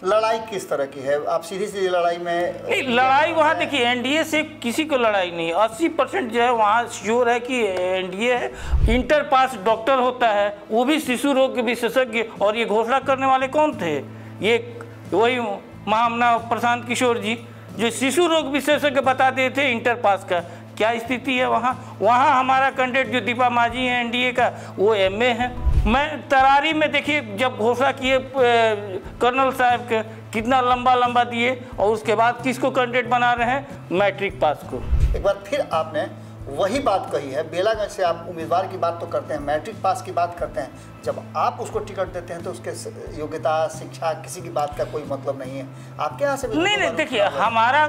लड़ाई किस तरह की है? आप सीधी सीधी लड़ाई में नहीं, लड़ाई वहाँ देखिए एनडीए से किसी को लड़ाई नहीं, 80% जो है वहाँ श्योर है कि एनडीए है। इंटर पास डॉक्टर होता है, वो भी शिशु रोग के विशेषज्ञ, और ये घोषणा करने वाले कौन थे? ये वही महामना प्रशांत किशोर जी, जो शिशु रोग विशेषज्ञ बता दिए थे इंटर पास का। क्या स्थिति है वहाँ हमारा कैंडिडेट जो दीपा माझी है एनडीए का, वो एमए है। मैं तरारी में देखिए जब घोषणा किए कर्नल साहब के, कितना लंबा दिए, और उसके बाद किसको कैंडिडेट बना रहे हैं? मैट्रिक पास को। एक बार फिर आपने वही बात कही है, बेलागंज से आप उम्मीदवार की बात तो करते हैं, मैट्रिक पास की बात करते हैं, जब आप उसको टिकट देते हैं तो उसके योग्यता शिक्षा किसी की बात का कोई मतलब नहीं है। आपके यहाँ से नहीं देखिए, हमारा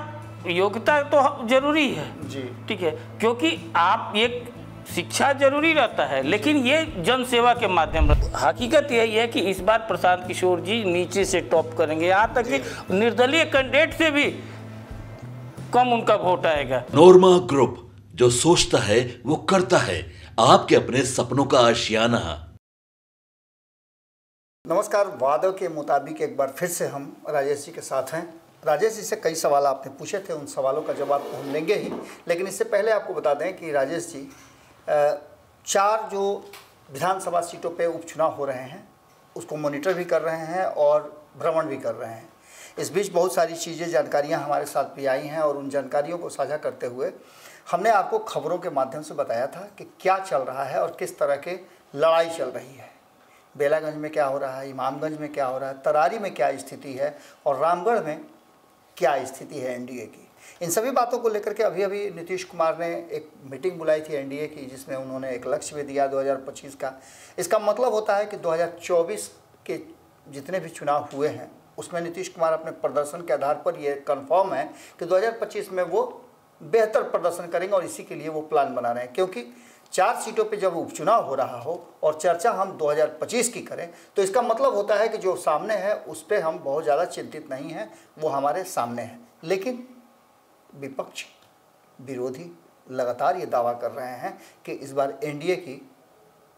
योग्यता तो जरूरी है जी, ठीक है, क्योंकि आप एक शिक्षा जरूरी रहता है, लेकिन ये जन सेवा के माध्यम से। हकीकत यही है कि इस बार प्रशांत किशोर जी नीचे से टॉप करेंगे, यहाँ तक कि निर्दलीय कैंडिडेट से भी कम उनका वोट आएगा। नोरमा ग्रुप, जो सोचता है वो करता है, आपके अपने सपनों का आशियाना। नमस्कार, वादों के मुताबिक एक बार फिर से हम राजेश जी के साथ हैं। राजेश जी से कई सवाल आपने पूछे थे, उन सवालों का जवाब तो हम लेंगे ही, लेकिन इससे पहले आपको बता दें कि राजेश जी 4 जो विधानसभा सीटों पे उपचुनाव हो रहे हैं उसको मॉनिटर भी कर रहे हैं और भ्रमण भी कर रहे हैं। इस बीच बहुत सारी चीज़ें, जानकारियां हमारे साथ भी आई हैं, और उन जानकारियों को साझा करते हुए हमने आपको खबरों के माध्यम से बताया था कि क्या चल रहा है और किस तरह के लड़ाई चल रही है। बेलागंज में क्या हो रहा है, इमामगंज में क्या हो रहा है, तरारी में क्या स्थिति है, और रामगढ़ में क्या स्थिति है एनडीए की। इन सभी बातों को लेकर के अभी नीतीश कुमार ने एक मीटिंग बुलाई थी एनडीए की, जिसमें उन्होंने एक लक्ष्य भी दिया 2025 का। इसका मतलब होता है कि 2024 के जितने भी चुनाव हुए हैं उसमें नीतीश कुमार अपने प्रदर्शन के आधार पर ये कंफर्म है कि 2025 में वो बेहतर प्रदर्शन करेंगे, और इसी के लिए वो प्लान बना रहे हैं। क्योंकि 4 सीटों पे जब उपचुनाव हो रहा हो और चर्चा हम 2025 की करें, तो इसका मतलब होता है कि जो सामने है उस पर हम बहुत ज़्यादा चिंतित नहीं हैं, वो हमारे सामने है। लेकिन विपक्ष, विरोधी लगातार ये दावा कर रहे हैं कि इस बार एनडीए की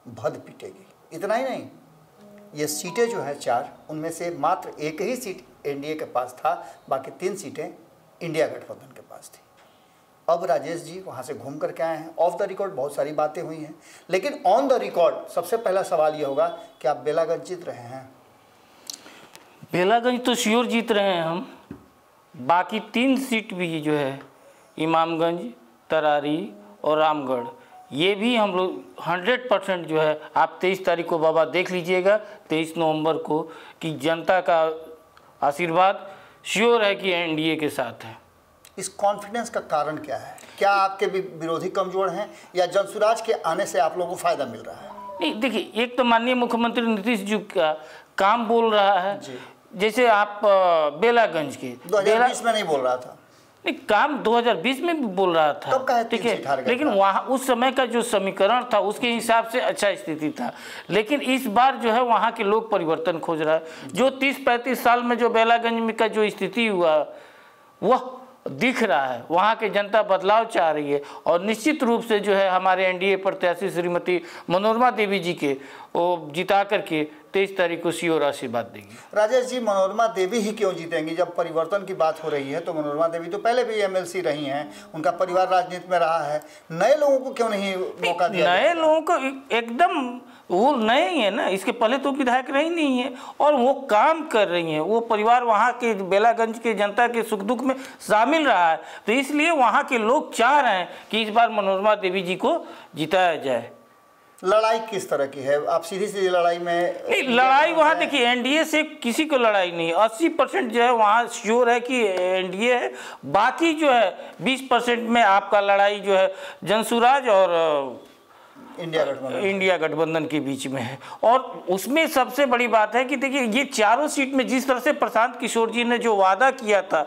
भद पिटेगी। इतना ही नहीं, ये सीटें जो हैं 4, उनमें से मात्र एक ही सीट एनडीए के पास था, बाकी 3 सीटें इंडिया गठबंधन के पास थी। अब राजेश जी वहाँ से घूम करके आए हैं। ऑफ द रिकॉर्ड बहुत सारी बातें हुई हैं, लेकिन ऑन द रिकॉर्ड सबसे पहला सवाल ये होगा कि आप बेलागंज जीत रहे हैं? बेलागंज तो श्योर जीत रहे हैं हम। बाकी 3 सीट भी जो है, इमामगंज, तरारी और रामगढ़, ये भी हम लोग 100% जो है, आप 23 तारीख को बाबा देख लीजिएगा, 23 नवंबर को, कि जनता का आशीर्वाद श्योर है कि एनडीए के साथ है। इस कॉन्फिडेंस का कारण क्या है? क्या आपके भी विरोधी कमजोर हैं, या जनसुराज के आने से आप लोगों को फायदा मिल रहा है? नहीं देखिए, एक तो माननीय मुख्यमंत्री नीतीश जी का काम बोल रहा है। जैसे आप बेलागंज के 2020 में नहीं बोल रहा था, नहीं, काम 2020 में भी बोल रहा था, ठीक है, लेकिन वहाँ उस समय का जो समीकरण था उसके हिसाब से अच्छा स्थिति था। लेकिन इस बार जो है वहाँ के लोग परिवर्तन खोज रहा है। जो 30-35 साल में जो बेलागंज में का जो स्थिति हुआ वह दिख रहा है, वहाँ की जनता बदलाव चाह रही है, और निश्चित रूप से जो है हमारे एनडीए प्रत्याशी श्रीमती मनोरमा देवी जी के वो जिता करके 23 तारीख को श्योर आशीर्वाद देंगी। राजेश जी, मनोरमा देवी ही क्यों जीतेंगी? जब परिवर्तन की बात हो रही है तो मनोरमा देवी तो पहले भी एमएलसी रही हैं, उनका परिवार राजनीति में रहा है। नए लोगों को क्यों नहीं मौका दिया? नए लोगों को एकदम, वो नए ही है ना, इसके पहले तो विधायक रही नहीं है, और वो काम कर रही हैं, वो परिवार वहाँ के बेलागंज के जनता के सुख दुख में शामिल रहा है, तो इसलिए वहाँ के लोग चाह रहे हैं कि इस बार मनोरमा देवी जी को जिताया जाए। लड़ाई किस तरह की है? आप सीधी सीधी लड़ाई में नहीं, लड़ाई वहाँ देखिए एनडीए से किसी को लड़ाई नहीं, 80% जो है वहाँ श्योर है कि एनडीए है। बाकी जो है 20% में आपका लड़ाई जो है जनसुराज और इंडिया गठबंधन के बीच में है। और उसमें सबसे बड़ी बात है कि देखिए ये 4 सीट में जिस तरह से प्रशांत किशोर जी ने जो वादा किया था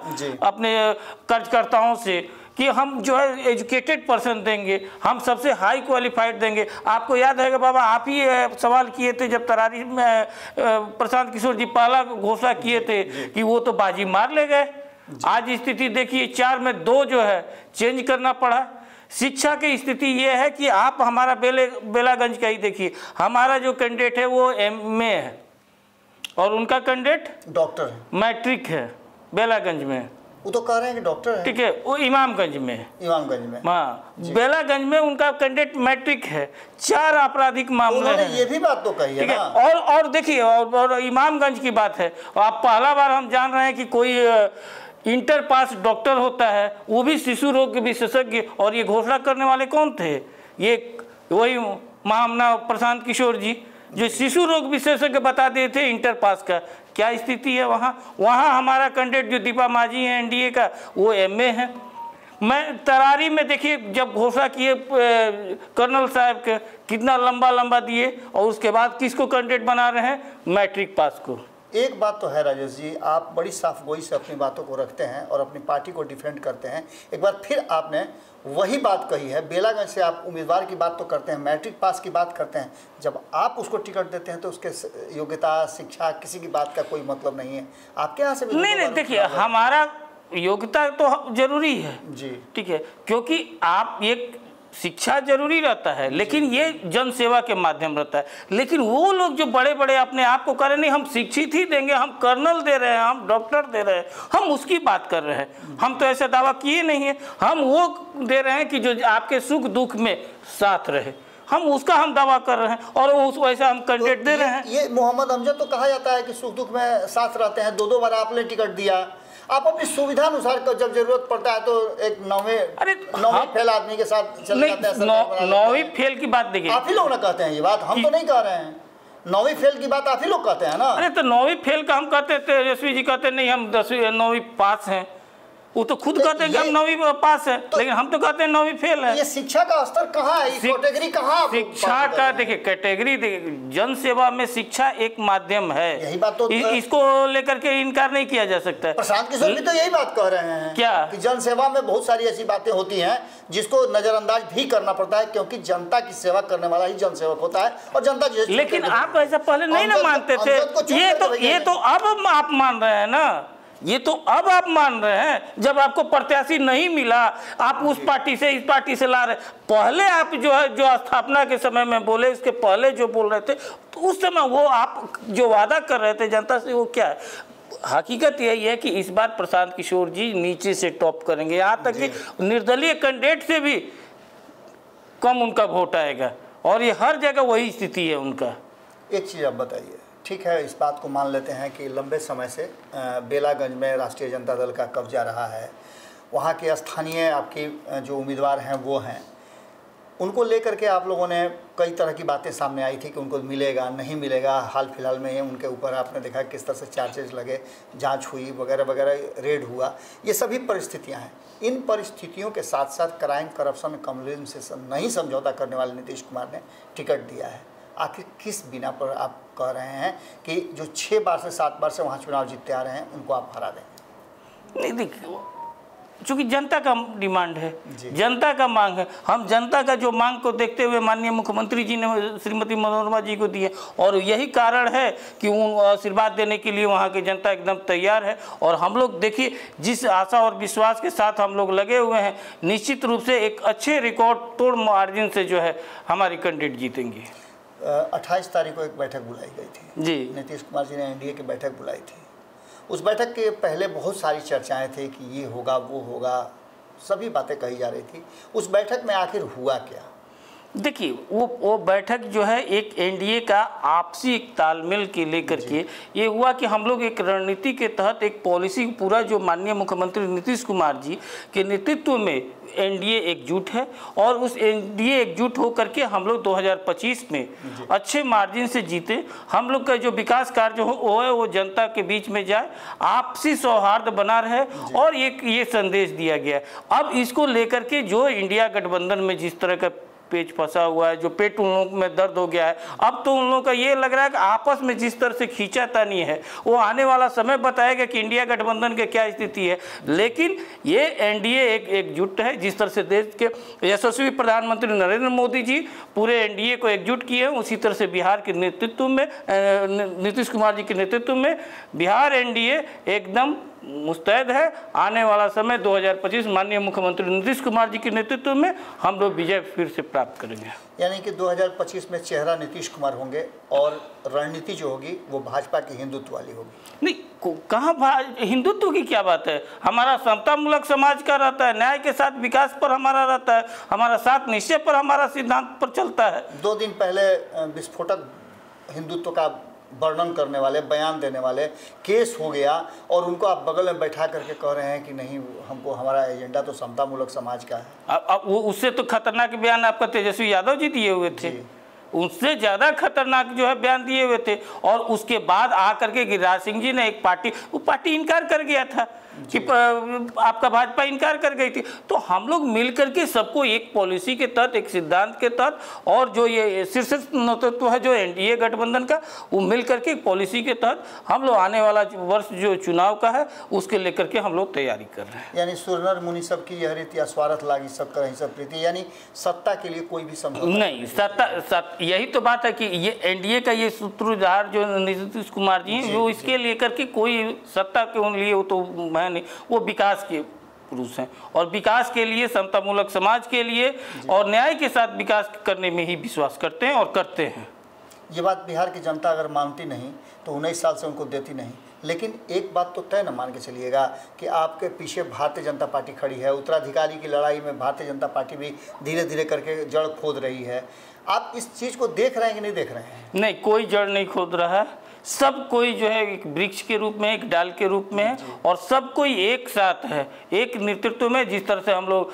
अपने कार्यकर्ताओं से कि हम जो है एजुकेटेड पर्सन देंगे, हम सबसे हाई क्वालिफाइड देंगे। आपको याद है कि बाबा आप ही सवाल किए थे जब तरारी में प्रशांत किशोर जी पहला घोषणा किए थे कि वो तो बाजी मार ले गए। आज स्थिति देखिए 4 में 2 जो है चेंज करना पड़ा। शिक्षा की स्थिति ये है कि आप हमारा बेलागंज का ही देखिए, हमारा जो कैंडिडेट है वो एमए है और उनका कैंडिडेट डॉक्टर है, मैट्रिक है बेलागंज में। वो तो कह रहे हैं कि डॉक्टर है। ठीक है, वो इमामगंज में, इमामगंज में, हाँ बेलागंज में उनका कैंडिडेट मैट्रिक है। 4 आपराधिक मामले हैं। ये भी बात तो कही है ठीक है। ना। और देखिए, और इमामगंज की बात है, आप पहला बार हम जान रहे हैं कि कोई इंटर पास डॉक्टर होता है, वो भी शिशु रोग के विशेषज्ञ। और ये घोषणा करने वाले कौन थे? ये वही महामना प्रशांत किशोर जी, जो शिशु रोग विशेषज्ञ बता दिए थे इंटर पास का। क्या स्थिति है वहाँ हमारा कैंडिडेट जो दीपा माझी है एनडीए का, वो एमए है। मैं तरारी में देखिए जब घोषणा किए कर्नल साहब के, कितना लंबा लंबा दिए, और उसके बाद किसको कैंडिडेट बना रहे हैं? मैट्रिक पास को। एक बात तो है राजेश जी, आप बड़ी साफ गोई से अपनी बातों को रखते हैं और अपनी पार्टी को डिफेंड करते हैं। एक बार फिर आपने वही बात कही है, बेलागंज से आप उम्मीदवार की बात तो करते हैं, मैट्रिक पास की बात करते हैं। जब आप उसको टिकट देते हैं तो उसके योग्यता, शिक्षा, किसी की बात का कोई मतलब नहीं है। आपके यहाँ से भी नहीं, देखिए हमारा योग्यता तो जरूरी है जी, ठीक है, क्योंकि आप एक शिक्षा जरूरी रहता है, लेकिन ये जन सेवा के माध्यम रहता है। लेकिन वो लोग जो बड़े बड़े अपने आप को कह रहे नहीं हम शिक्षित ही देंगे, हम कर्नल दे रहे हैं, हम डॉक्टर दे रहे हैं, हम उसकी बात कर रहे हैं। हम तो ऐसा दावा किए नहीं है, हम वो दे रहे हैं कि जो आपके सुख दुख में साथ रहे, हम उसका हम दावा कर रहे हैं और उस वैसा हम कैंडिडेट दे रहे हैं। ये मोहम्मद अमजद तो कहा जाता है कि सुख दुख में साथ रहते हैं। 2-2 बार आपने टिकट दिया। आप अपनी सुविधा अनुसार जब जरूरत पड़ता है तो एक नौवीं फेल आदमी के साथ चले जाते हैं। नौवीं फेल की बात देखिए, आप ही लोग ना कहते हैं ये बात, हम तो नहीं कह रहे हैं। 9वीं फेल की बात आप ही लोग कहते हैं ना। अरे तो 9वीं फेल का हम कहते थे, तेजस्वी जी कहते नहीं हम 9वीं पास हैं। वो तो खुद कहते हैं कि हम 9वीं पास है, लेकिन हम तो कहते हैं 9वीं फेल है। ये शिक्षा का स्तर कहाँ है? कैटेगरी कहाँ? शिक्षा का देखिए कैटेगरी, देखिए जन सेवा में शिक्षा एक माध्यम है, यही बात तो इसको लेकर के इनकार नहीं किया जा सकता है। प्रशांत किशोर भी तो यही बात कह रहे हैं क्या कि जन सेवा में बहुत सारी ऐसी बातें होती हैं जिसको नजरअंदाज भी करना पड़ता है, क्योंकि जनता की सेवा करने वाला ही जन सेवक होता है। और जनता, लेकिन आप ऐसा पहले नहीं ना मानते थे, ये तो अब आप मान रहे हैं ना, ये तो अब आप मान रहे हैं। जब आपको प्रत्याशी नहीं मिला, आप उस पार्टी से इस पार्टी से ला रहे। पहले आप जो है, जो स्थापना के समय में बोले, उसके पहले जो बोल रहे थे, तो उस समय वो आप जो वादा कर रहे थे जनता से, वो क्या है? हकीकत यही है कि इस बार प्रशांत किशोर जी नीचे से टॉप करेंगे, यहाँ तक कि निर्दलीय कैंडिडेट से भी कम उनका वोट आएगा, और ये हर जगह वही स्थिति है उनका। एक चीज़ आप बताइए, ठीक है इस बात को मान लेते हैं कि लंबे समय से बेलागंज में राष्ट्रीय जनता दल का कब्जा रहा है, वहाँ के स्थानीय आपके जो उम्मीदवार हैं वो हैं, उनको लेकर के आप लोगों ने कई तरह की बातें सामने आई थी कि उनको मिलेगा नहीं मिलेगा। हाल फिलहाल में उनके ऊपर आपने देखा किस तरह से चार्जेस लगे, जांच हुई वगैरह वगैरह, रेड हुआ, ये सभी परिस्थितियां हैं। इन परिस्थितियों के साथ साथ क्राइम, करप्शन, कम्युनिज्म से नहीं समझौता करने वाले नीतीश कुमार ने टिकट दिया है। आखिर किस बिना पर आप कह रहे हैं कि जो 6 बार से 7 बार से वहाँ चुनाव जीतते आ रहे हैं उनको आप हरा देंगे? नहीं देखिए, चूँकि जनता का डिमांड है, जनता का मांग है, हम जनता का जो मांग को देखते हुए माननीय मुख्यमंत्री जी ने श्रीमती मनोरमा जी को दिए, और यही कारण है कि उन आशीर्वाद देने के लिए वहाँ की जनता एकदम तैयार है। और हम लोग देखिए जिस आशा और विश्वास के साथ हम लोग लगे हुए हैं, निश्चित रूप से एक अच्छे रिकॉर्ड तोड़ मार्जिन से जो है हमारी कैंडिडेट जीतेंगे। 28 तारीख को एक बैठक बुलाई गई थी जी, नीतीश कुमार जी ने एनडीए की बैठक बुलाई थी। उस बैठक के पहले बहुत सारी चर्चाएं थी कि ये होगा वो होगा, सभी बातें कही जा रही थी। उस बैठक में आखिर हुआ क्या? देखिए वो बैठक जो है एक एनडीए का आपसी एक तालमेल के लेकर के ये हुआ कि हम लोग एक रणनीति के तहत एक पॉलिसी पूरा जो माननीय मुख्यमंत्री नीतीश कुमार जी के नेतृत्व में एनडीए एकजुट है, और उस एनडीए एकजुट हो करके हम लोग 2025 में अच्छे मार्जिन से जीते। हम लोग का जो विकास कार्य हो है वो जनता के बीच में जाए, आपसी सौहार्द बना रहे, और ये संदेश दिया गया। अब इसको लेकर के जो इंडिया गठबंधन में जिस तरह का पेच फंसा हुआ है, जो पेट उन लोगों में दर्द हो गया है, अब तो उन लोगों का ये लग रहा है कि आपस में जिस तरह से खींचातानी है वो आने वाला समय बताएगा कि इंडिया गठबंधन की क्या स्थिति है। लेकिन ये एनडीए एकजुट है, जिस तरह से देश के यशस्वी प्रधानमंत्री नरेंद्र मोदी जी पूरे एनडीए को एकजुट किए हैं, उसी तरह से बिहार के नेतृत्व में नीतीश कुमार जी के नेतृत्व में बिहार एनडीए एकदम मुस्तैद है। आने वाला समय 2025 माननीय मुख्यमंत्री नीतीश कुमार जी के नेतृत्व में हम लोग विजय फिर से प्राप्त करेंगे। यानी कि 2025 में चेहरा नीतीश कुमार होंगे और रणनीति जो होगी वो भाजपा की हिंदुत्व वाली होगी। नहीं, कहाँ हिंदुत्व की क्या बात है? हमारा समतामूलक समाज का रहता है, न्याय के साथ विकास पर हमारा रहता है, हमारा साथ निश्चय पर हमारा सिद्धांत पर चलता है। 2 दिन पहले विस्फोटक हिंदुत्व का वर्णन करने वाले, बयान देने वाले केस हो गया और उनको आप बगल में बैठा करके कह रहे हैं कि नहीं, हमको हमारा एजेंडा तो समतामूलक समाज का है। अब वो उससे तो खतरनाक बयान आपका तेजस्वी यादव जी दिए हुए थे, उससे ज़्यादा खतरनाक जो है बयान दिए हुए थे। और उसके बाद आकर के गिरिराज सिंह जी ने एक पार्टी इनकार कर गया था कि आपका भाजपा इनकार कर गई थी। तो हम लोग मिल करके सबको एक पॉलिसी के तहत, एक सिद्धांत के तहत, और जो ये शीर्ष नेतृत्व है जो एनडीए गठबंधन का, वो मिल करके एक पॉलिसी के तहत हम लोग आने वाला वर्ष जो चुनाव का है उसके लेकर के हम लोग तैयारी कर रहे हैं। यानी सुरनर मुनि सब की यह रीति, स्वार्थ लागी सब करहि सब प्रीति, यानी सत्ता के लिए कोई भी समझौता नहीं। सत्ता यही तो बात है कि ये एनडीए का ये सूत्रधार जो नीतीश कुमार जी हैं, वो इसके लेकर के कोई सत्ता के लिए वो तो मैं नहीं, वो विकास के पुरुष हैं और विकास के लिए, समतामूलक समाज के लिए और न्याय के साथ विकास करने में ही विश्वास करते हैं और करते हैं। ये बात बिहार की जनता अगर मानती नहीं तो 19 साल से उनको देती नहीं। लेकिन एक बात तो तय न मान के चलिएगा कि आपके पीछे भारतीय जनता पार्टी खड़ी है। उत्तराधिकारी की लड़ाई में भारतीय जनता पार्टी भी धीरे धीरे करके जड़ खोद रही है। आप इस चीज़ को देख रहे हैं कि नहीं देख रहे हैं? नहीं, कोई जड़ नहीं खोद रहा है। सब कोई जो है एक वृक्ष के रूप में, एक डाल के रूप में है और सब कोई एक साथ है, एक नेतृत्व में। जिस तरह से हम लोग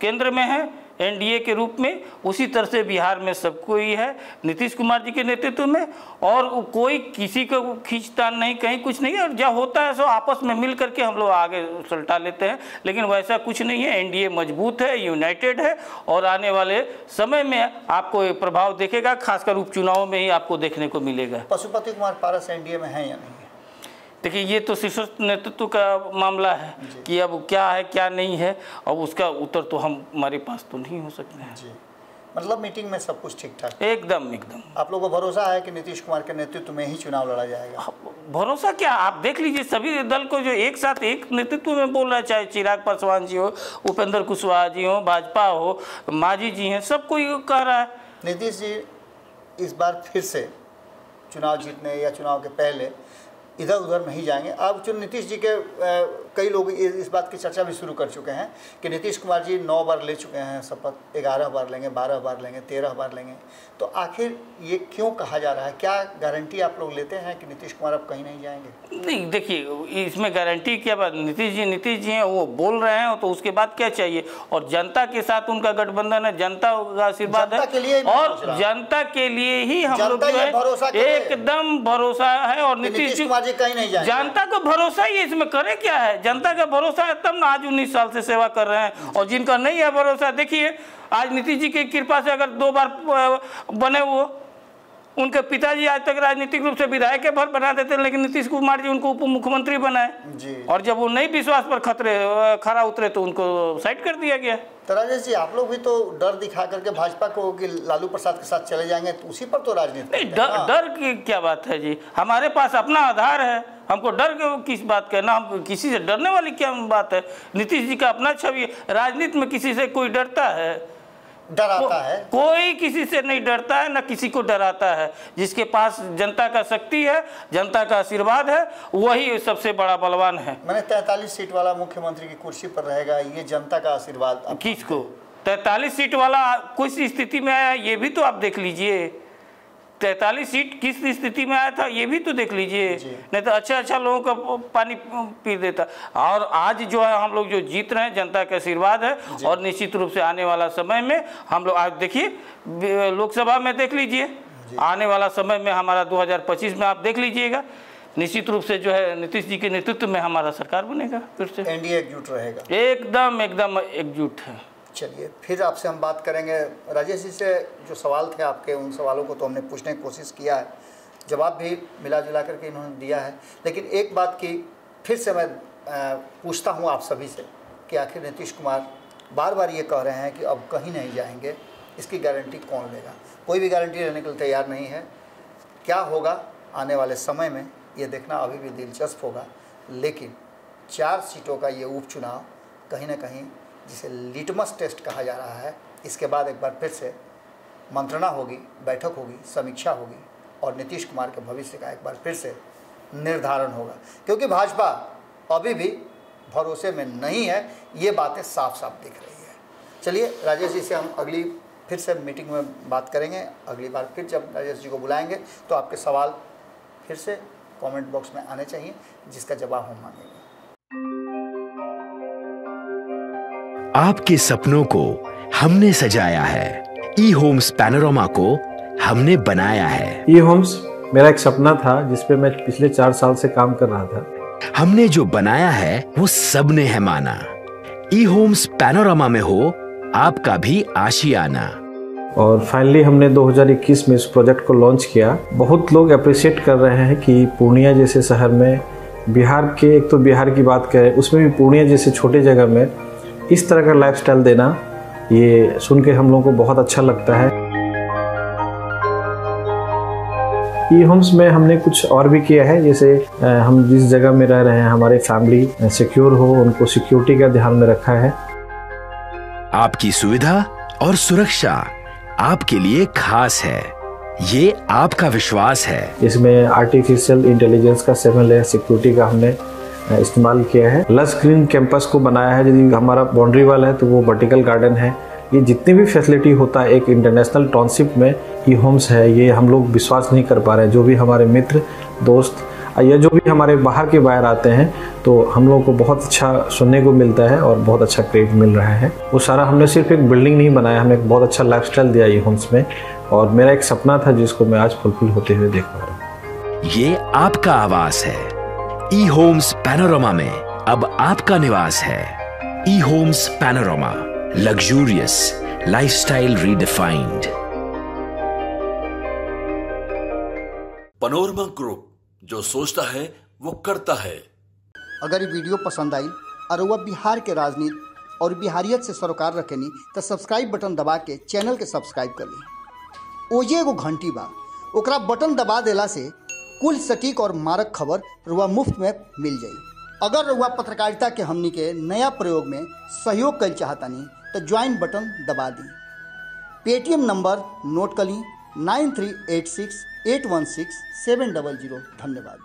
केंद्र में हैं एनडीए के रूप में, उसी तरह से बिहार में सब कोई है नीतीश कुमार जी के नेतृत्व में। और कोई किसी को खींचतान नहीं, कहीं कुछ नहीं है। और जब होता है सो आपस में मिल करके हम लोग आगे सुलटा लेते हैं। लेकिन वैसा कुछ नहीं है। एनडीए मजबूत है, यूनाइटेड है और आने वाले समय में आपको ये प्रभाव देखेगा, खासकर उपचुनाव में ही आपको देखने को मिलेगा। पशुपति कुमार पारस एनडीए में है या नहीं? देखिए, ये तो शीर्ष नेतृत्व का मामला है कि अब क्या है क्या नहीं है, और उसका उत्तर तो हमारे पास तो नहीं हो सकते हैं जी। मतलब मीटिंग में सब कुछ ठीक ठाक, एकदम। आप लोगों को भरोसा है कि नीतीश कुमार के नेतृत्व में ही चुनाव लड़ा जाएगा? भरोसा क्या, आप देख लीजिए सभी दल को जो एक साथ एक नेतृत्व में बोल रहा है, चाहे चिराग पासवान जी हो, उपेंद्र कुशवाहा जी हो, भाजपा हो, मांझी जी हैं, सब कोई कह रहा है। नीतीश जी इस बार फिर से चुनाव जीतने या चुनाव के पहले इधर उधर नहीं जाएंगे। अब जो नीतीश जी के कई लोग इस बात की चर्चा भी शुरू कर चुके हैं कि नीतीश कुमार जी 9 बार ले चुके हैं शपथ, 11 बार लेंगे, 12 बार लेंगे, 13 बार लेंगे। तो आखिर ये क्यों कहा जा रहा है? क्या गारंटी आप लोग लेते हैं कि नीतीश कुमार अब कहीं नहीं जाएंगे? नहीं, देखिए इसमें गारंटी क्या बात, नीतीश जी हैं, वो बोल रहे हैं तो उसके बाद क्या चाहिए। और जनता के साथ उनका गठबंधन है, जनता का आशीर्वाद है और जनता के लिए ही हम लोग जो है एकदम भरोसा है। और नीतीश जी कहीं नहीं जाएंगे। जनता को भरोसा ही है, इसमें करे क्या है? जनता का भरोसा है तब ना आज 19 साल से सेवा कर रहे हैं। और जिनका नहीं है भरोसा, देखिए आज नीतीश जी की कृपा से अगर 2 बार बने, वो उनके पिताजी आज तक राजनीतिक रूप से विधायक के भर बना देते, लेकिन नीतीश कुमार जी उनको उप मुख्यमंत्री बनाए जी। और जब वो नहीं विश्वास पर खरा उतरे तो उनको साइड कर दिया गया। तो राजेश जी, आप लोग भी तो डर दिखा करके भाजपा को कि लालू प्रसाद के साथ चले जाएंगे, तो उसी पर तो राजनीति नहीं। डर की क्या बात है जी? हमारे पास अपना आधार है, हमको डर किस बात का? ना हम किसी से डरने वाली क्या बात है? नीतीश जी का अपना छवि, राजनीति में किसी से कोई डरता है? डराता है? कोई किसी से नहीं डरता है, ना किसी को डराता है। जिसके पास जनता का शक्ति है, जनता का आशीर्वाद है, वही सबसे बड़ा बलवान है। मैंने 43 सीट वाला मुख्यमंत्री की कुर्सी पर रहेगा, ये जनता का आशीर्वाद किसको? 43 सीट वाला किस स्थिति में आया ये भी तो आप देख लीजिए। 43 सीट किस स्थिति में आया था ये भी तो देख लीजिए। नहीं तो अच्छा लोगों का पानी पी देता। और आज जो है हम लोग जो जीत रहे हैं, जनता का आशीर्वाद है। और निश्चित रूप से आने वाला समय में हम लोग, आज देखिए लोकसभा में देख लीजिए, आने वाला समय में हमारा 2025 में आप देख लीजिएगा, निश्चित रूप से जो है नीतीश जी के नेतृत्व में हमारा सरकार बनेगा। फिर से एनडीए एकजुट रहेगा, एकदम एकजुट है। चलिए फिर आपसे हम बात करेंगे। राजेश जी से जो सवाल थे आपके, उन सवालों को तो हमने पूछने की कोशिश किया है, जवाब भी मिला जुला करके इन्होंने दिया है। लेकिन एक बात की फिर से मैं पूछता हूँ आप सभी से कि आखिर नीतीश कुमार बार बार ये कह रहे हैं कि अब कहीं नहीं जाएंगे, इसकी गारंटी कौन लेगा? कोई भी गारंटी लेने के लिए तैयार नहीं है। क्या होगा आने वाले समय में ये देखना अभी भी दिलचस्प होगा। लेकिन 4 सीटों का ये उपचुनाव कहीं ना कहीं जिसे लिटमस टेस्ट कहा जा रहा है, इसके बाद एक बार फिर से मंत्रणा होगी, बैठक होगी, समीक्षा होगी और नीतीश कुमार के भविष्य का एक बार फिर से निर्धारण होगा, क्योंकि भाजपा अभी भी भरोसे में नहीं है। ये बातें साफ साफ दिख रही है। चलिए राजेश जी से हम अगली फिर से मीटिंग में बात करेंगे। अगली बार फिर जब राजेश जी को बुलाएंगे तो आपके सवाल फिर से कमेंट बॉक्स में आने चाहिए, जिसका जवाब हम मांगेंगे। आपके सपनों को हमने सजाया है, ई होम्स पैनोरमा को हमने बनाया है। ई होम्स मेरा एक सपना था जिस पे मैं पिछले 4 साल से काम कर रहा था। हमने जो बनाया है वो सबने है माना। ई होम्स पैनोरमा में हो आपका भी आशियाना। और फाइनली हमने 2021 में इस प्रोजेक्ट को लॉन्च किया। बहुत लोग अप्रिशिएट कर रहे हैं कि पूर्णिया जैसे शहर में, बिहार के, एक तो बिहार की बात करें उसमें भी पूर्णिया जैसे छोटे जगह में इस तरह का लाइफस्टाइल देना, ये सुन के हम लोगों को बहुत अच्छा लगता है। ई होम्स में हमने कुछ और भी किया है, जैसे हम जिस जगह में रह रहे हैं हमारे फैमिली सिक्योर हो, उनको सिक्योरिटी का ध्यान में रखा है। आपकी सुविधा और सुरक्षा आपके लिए खास है, ये आपका विश्वास है। इसमें आर्टिफिशियल इंटेलिजेंस का 7 लेयर सिक्योरिटी का हमने इस्तेमाल किया है। लस ग्रीन कैंपस को बनाया है। यदि हमारा बाउंड्री वाल है तो वो वर्टिकल गार्डन है। ये जितनी भी फैसिलिटी होता है एक इंटरनेशनल टाउनशिप में ई होम्स है, ये हम लोग विश्वास नहीं कर पा रहे हैं। जो भी हमारे मित्र दोस्त या जो भी हमारे बाहर के बाहर आते हैं तो हम लोगों को बहुत अच्छा सुनने को मिलता है और बहुत अच्छा क्रेडिट मिल रहा है। वो सारा हमने सिर्फ एक बिल्डिंग नहीं बनाया, हमने एक बहुत अच्छा लाइफस्टाइल दिया ई होम्स में, और मेरा एक सपना था जिसको मैं आज फुलफिल होते हुए देख पा रहा हूँ। ये आपका आवास है। ई होम्स पैनोरमा में अब आपका निवास है। E Homes Panorama, luxurious lifestyle redefined. Panorama group, जो सोचता है वो करता है। अगर ये वीडियो पसंद आई और वह बिहार के राजनीति और बिहारियत से सरोकार रखेनी तो सब्सक्राइब बटन दबा के चैनल के सब्सक्राइब कर ली। ओजे एगो घंटी बा, ओकरा बटन दबा देला से कुल सटीक और मारक खबर रुआ मुफ्त में मिल जाई। अगर रुआ पत्रकारिता के हमनी के नया प्रयोग में सहयोग कर चाहतानी तो ज्वाइन बटन दबा दी। पेटीएम नंबर नोट कर ली 9386816700। धन्यवाद।